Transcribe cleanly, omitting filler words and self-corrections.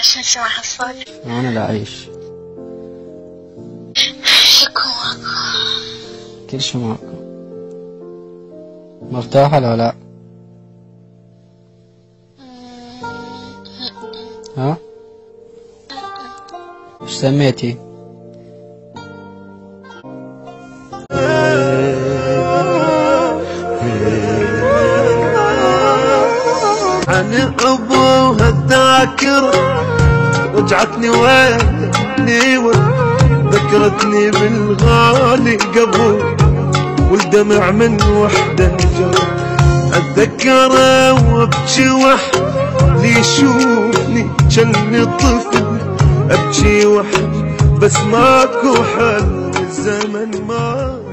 عشان سمع الصوت. أنا لا أعيش. شكو ماكو. كل شي ماكو. مرتاحة لو لا؟ ها؟ ايش سميتي؟ عن ابوها الذاكرة رجعتني ويني ذكرتني بالغالي قبل والدمع من وحده جرى اتذكره وابكي وحدي اللي يشوفني جني طفل ابكي وحدي بس ماكو حل الزمن ما